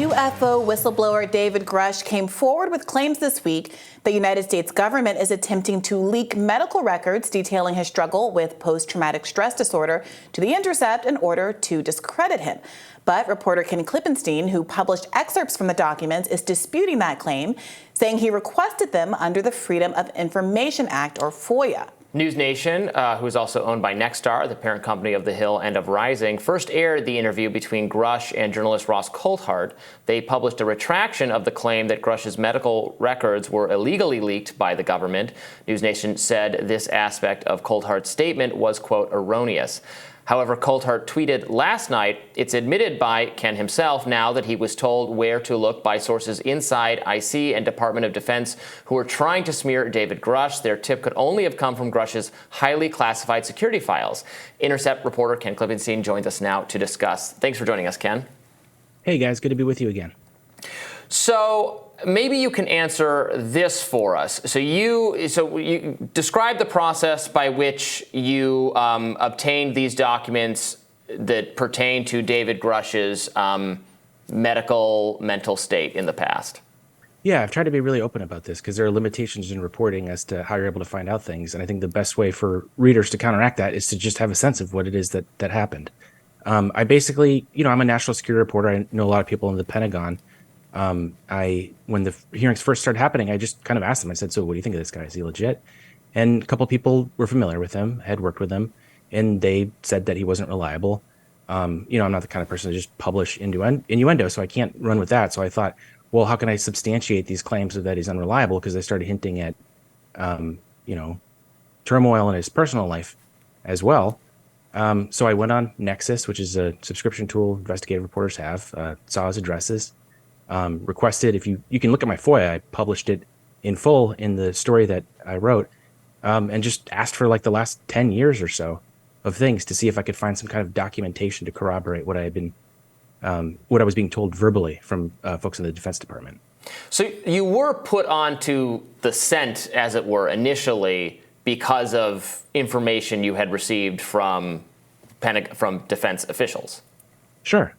UFO whistleblower David Grush came forward with claims this week the United States government is attempting to leak medical records detailing his struggle with post-traumatic stress disorder to The Intercept in order to discredit him. But reporter Ken Klippenstein, who published excerpts from the documents, is disputing that claim, saying he requested them under the Freedom of Information Act, or FOIA. News Nation, who is also owned by Nexstar, the parent company of The Hill and of Rising, first aired the interview between Grush and journalist Ross Coulthart. They published a retraction of the claim that Grush's medical records were illegally leaked by the government. News Nation said this aspect of Coulthart's statement was, quote, erroneous. However, Coulthart tweeted last night, it's admitted by Ken himself now that he was told where to look by sources inside IC and Department of Defense who were trying to smear David Grush. Their tip could only have come from Grush's highly classified security files. Intercept reporter Ken Klippenstein joins us now to discuss. Thanks for joining us, Ken. Hey, guys. Good to be with you again. So maybe you can answer this for us. So you describe the process by which you obtained these documents that pertain to David Grush's mental state in the past. Yeah, I've tried to be really open about this because there are limitations in reporting as to how you're able to find out things. And I think the best way for readers to counteract that is to just have a sense of what it is that happened. I basically, I'm a national security reporter. I know a lot of people in the Pentagon. When the hearings first started happening, I just kind of asked them. I said, so what do you think of this guy? Is he legit? And a couple of people were familiar with him, had worked with him, and they said that he wasn't reliable. I'm not the kind of person to just publish innuendo, so I can't run with that. So I thought, well, how can I substantiate these claims that he's unreliable? Because they started hinting at, turmoil in his personal life as well. So I went on Nexus, which is a subscription tool investigative reporters have, saw his addresses. Requested, if you can look at my FOIA, I published it in full in the story that I wrote, and just asked for like the last 10 years or so of things to see if I could find some kind of documentation to corroborate what what I was being told verbally from folks in the Defense Department. So you were put onto the scent, as it were, initially because of information you had received from defense officials. Sure.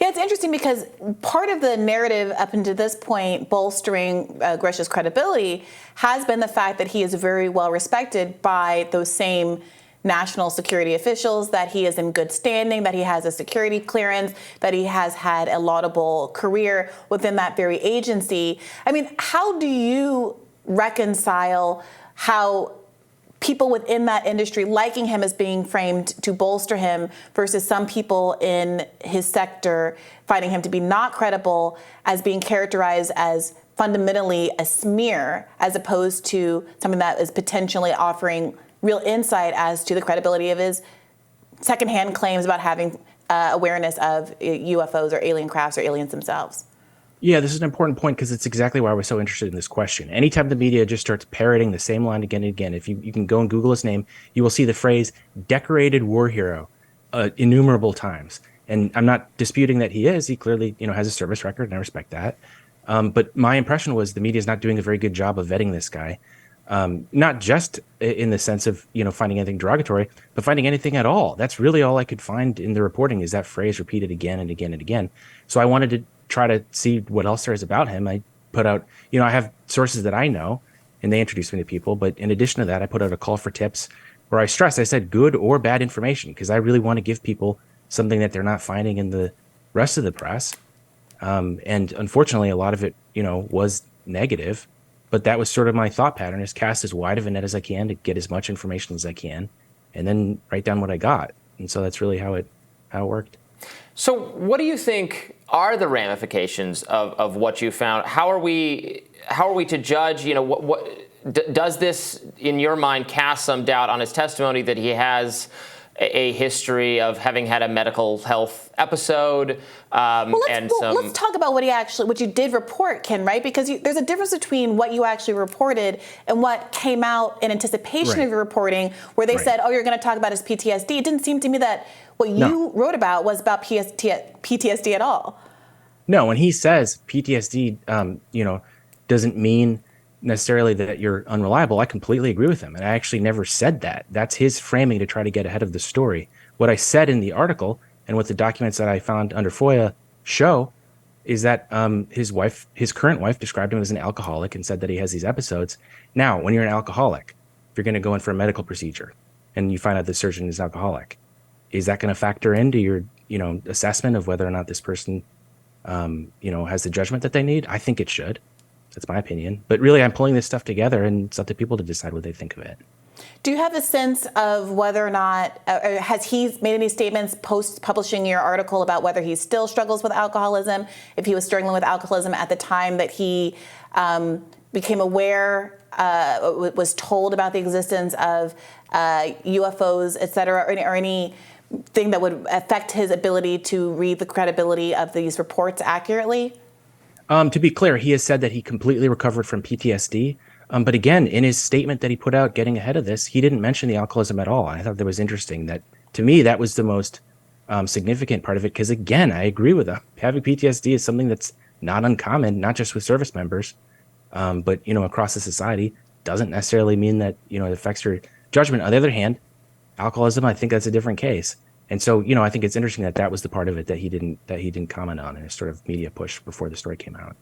Yeah, it's interesting because part of the narrative up until this point, bolstering Grush's credibility, has been the fact that he is very well respected by those same national security officials, that he is in good standing, that he has a security clearance, that he has had a laudable career within that very agency. I mean, how do you reconcile how people within that industry liking him as being framed to bolster him versus some people in his sector finding him to be not credible, as being characterized as fundamentally a smear, as opposed to something that is potentially offering real insight as to the credibility of his secondhand claims about having awareness of UFOs or alien crafts or aliens themselves? Yeah, this is an important point because it's exactly why I was so interested in this question. Anytime the media just starts parroting the same line again and again, if you can go and Google his name, you will see the phrase decorated war hero innumerable times. And I'm not disputing that he is. He clearly, has a service record, and I respect that. But my impression was the media is not doing a very good job of vetting this guy. Not just in the sense of, finding anything derogatory, but finding anything at all. That's really all I could find in the reporting, is that phrase repeated again and again and again. So I wanted to try to see what else there is about him. I put out, I have sources that I know, and they introduce me to people. But in addition to that, I put out a call for tips where I said good or bad information, because I really want to give people something that they're not finding in the rest of the press. And unfortunately, a lot of it, was negative. But that was sort of my thought pattern, is cast as wide of a net as I can to get as much information as I can, and then write down what I got. And so that's really how it worked. So what do you think are the ramifications of what you found? How are we to judge? Does this, in your mind, cast some doubt on his testimony that he has a history of having had a medical health episode? Let's talk about what you did report, Ken, right? Because there's a difference between what you actually reported and what came out in anticipation of your reporting, where they said, oh, you're going to talk about his PTSD. It didn't seem to me that what you wrote about was about PTSD at all. No, when he says PTSD, doesn't mean necessarily that you're unreliable, I completely agree with him. And I actually never said that. That's his framing to try to get ahead of the story. What I said in the article, and what the documents that I found under FOIA show, is that his current wife described him as an alcoholic and said that he has these episodes. Now, when you're an alcoholic, if you're going to go in for a medical procedure and you find out the surgeon is alcoholic, is that going to factor into your, assessment of whether or not this person, has the judgment that they need? I think it should. That's my opinion. But really, I'm pulling this stuff together, and it's up to people to decide what they think of it. Do you have a sense of whether or not, has he made any statements post-publishing your article about whether he still struggles with alcoholism, if he was struggling with alcoholism at the time that he became aware, was told about the existence of UFOs, et cetera, or anything that would affect his ability to read the credibility of these reports accurately? To be clear, he has said that he completely recovered from PTSD. But again, in his statement that he put out getting ahead of this, he didn't mention the alcoholism at all. I thought that was interesting. That, to me, that was the most significant part of it. Because again, I agree with him. Having PTSD is something that's not uncommon, not just with service members, but, across the society. Doesn't necessarily mean that, it affects your judgment. On the other hand, alcoholism, I think that's a different case. And so, I think it's interesting that that was the part of it that he didn't comment on in a sort of media push before the story came out.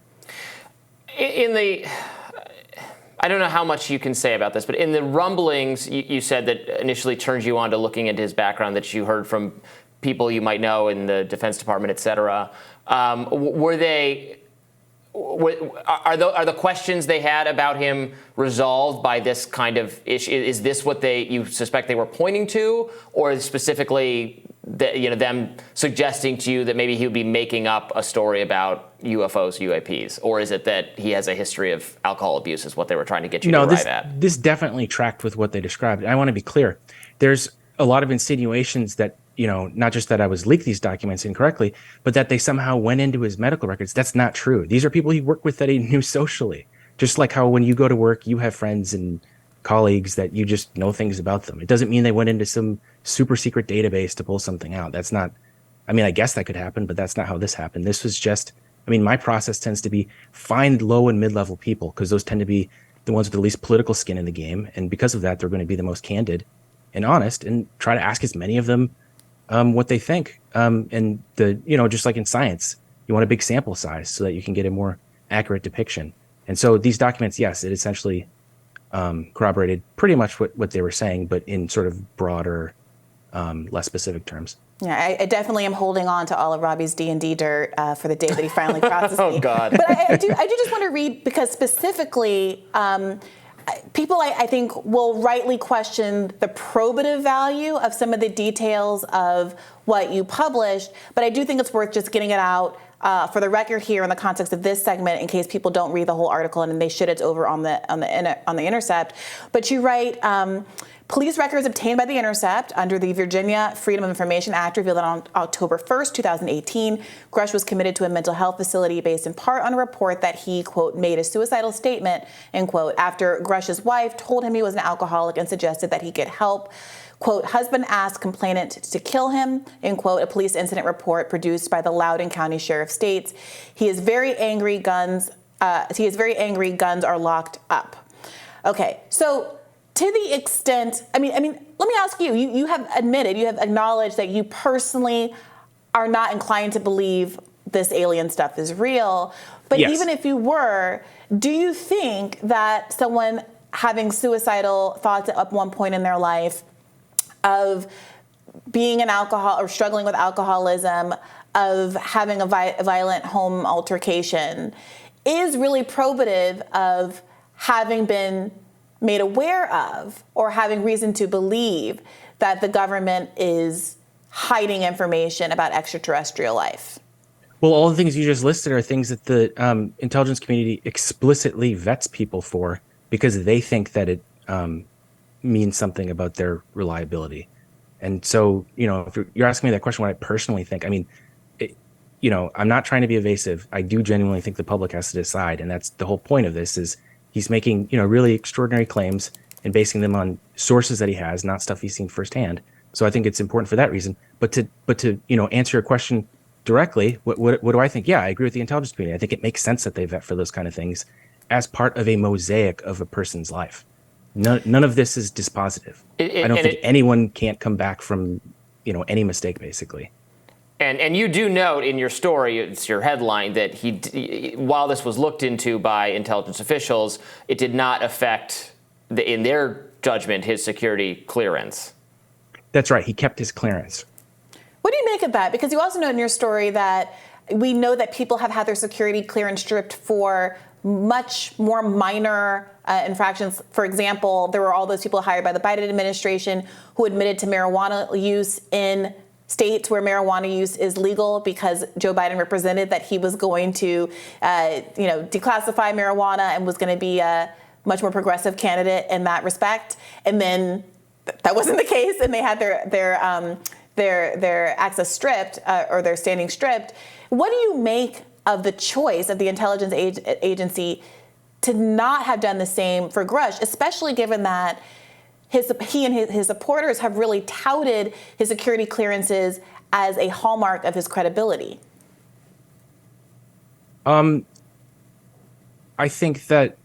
I don't know how much you can say about this, but in the rumblings, you said that initially turned you on to looking into his background that you heard from people you might know in the Defense Department, et cetera. Are the questions they had about him resolved by this kind of issue? Is this what you suspect they were pointing to, or specifically them suggesting to you that maybe he would be making up a story about UFOs, UAPs, or is it that he has a history of alcohol abuse? Is what they were trying to get you to arrive at? This definitely tracked with what they described. I want to be clear. There's a lot of insinuations that, not just that I was leaked these documents incorrectly, but that they somehow went into his medical records. That's not true. These are people he worked with that he knew socially. Just like how when you go to work, you have friends and colleagues that you just know things about them. It doesn't mean they went into some super secret database to pull something out. That's not, I guess that could happen, but that's not how this happened. This was just, my process tends to be find low and mid-level people because those tend to be the ones with the least political skin in the game. And because of that, they're going to be the most candid and honest, and try to ask as many of them what they think. And just like in science, you want a big sample size so that you can get a more accurate depiction. And so these documents, yes, it essentially corroborated pretty much what they were saying, but in sort of broader, less specific terms. Yeah, I definitely am holding on to all of Robbie's D&D dirt for the day that he finally crosses me. Oh, God. But I do just want to read, because specifically, people, I think, will rightly question the probative value of some of the details of what you published, but I do think it's worth just getting it out for the record here in the context of this segment, in case people don't read the whole article, and they should. It's over on the Intercept. But you write, police records obtained by the Intercept under the Virginia Freedom of Information Act revealed that on October 1st, 2018, Grush was committed to a mental health facility based in part on a report that he, quote, made a suicidal statement, end quote, after Grush's wife told him he was an alcoholic and suggested that he get help. Quote, husband asked complainant to kill him, end quote, a police incident report produced by the Loudoun County Sheriff states. He is very angry, guns are locked up. Okay, so to the extent, let me ask you, you have acknowledged that you personally are not inclined to believe this alien stuff is real, but yes. Even if you were, do you think that someone having suicidal thoughts at one point in their life, of being an alcohol or struggling with alcoholism, of having a violent home altercation, is really probative of having been made aware of or having reason to believe that the government is hiding information about extraterrestrial life? Well, all the things you just listed are things that the intelligence community explicitly vets people for because they think that it means something about their reliability. And so, if you're asking me that question, what I personally think, I'm not trying to be evasive. I do genuinely think the public has to decide. And that's the whole point of this is he's making, really extraordinary claims and basing them on sources that he has, not stuff he's seen firsthand. So I think it's important for that reason. But to answer your question directly, what do I think? Yeah, I agree with the intelligence community. I think it makes sense that they vet for those kind of things as part of a mosaic of a person's life. None of this is dispositive. I don't think anyone can't come back from, any mistake, basically. And you do note in your story, it's your headline, that while this was looked into by intelligence officials, it did not affect, in their judgment, his security clearance. That's right. He kept his clearance. What do you make of that? Because you also note in your story that we know that people have had their security clearance stripped for much more minor infractions. For example, there were all those people hired by the Biden administration who admitted to marijuana use in states where marijuana use is legal because Joe Biden represented that he was going to, declassify marijuana and was going to be a much more progressive candidate in that respect. And then that wasn't the case, and they had their access stripped or their standing stripped. What do you make of the choice of the intelligence agency to not have done the same for Grush, especially given that he and his supporters have really touted his security clearances as a hallmark of his credibility? I think that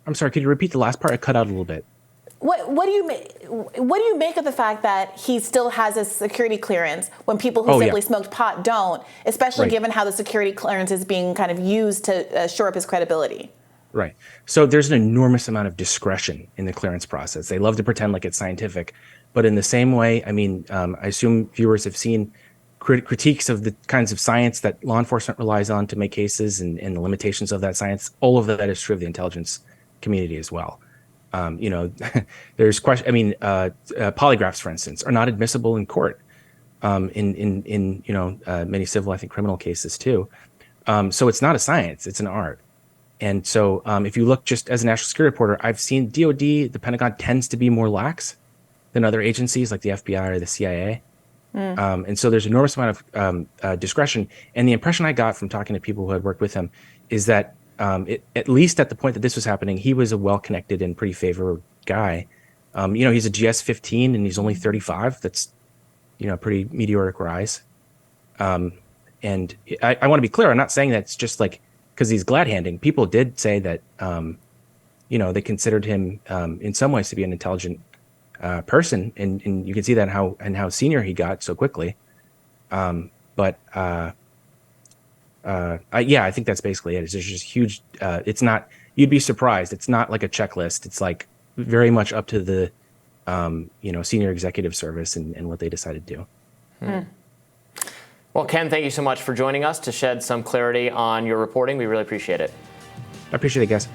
I'm sorry, could you repeat the last part? I cut out a little bit. What do you make of the fact that he still has a security clearance when people who simply smoked pot don't, especially given how the security clearance is being kind of used to shore up his credibility? Right. So there's an enormous amount of discretion in the clearance process. They love to pretend like it's scientific, but in the same way, I mean, I assume viewers have seen critiques of the kinds of science that law enforcement relies on to make cases and the limitations of that science. All of that is true of the intelligence community as well. There's question. I mean, polygraphs, for instance, are not admissible in court in many civil, I think, criminal cases too. So it's not a science; it's an art. And so if you look just as a national security reporter, I've seen DoD, the Pentagon, tends to be more lax than other agencies like the FBI or the CIA. And so there's an enormous amount of discretion. And the impression I got from talking to people who had worked with him is that at least at the point that this was happening, he was a well-connected and pretty favored guy. He's a GS-15 and he's only 35. That's, pretty meteoric rise. And I want to be clear. I'm not saying that it's just like because he's glad-handing. People did say that, they considered him in some ways to be an intelligent person, and you can see that in how senior he got so quickly. I think that's basically it. It's just huge. It's not. You'd be surprised. It's not like a checklist. It's like very much up to the, senior executive service and what they decide to do. Well, Ken, thank you so much for joining us to shed some clarity on your reporting. We really appreciate it. I appreciate it, guys.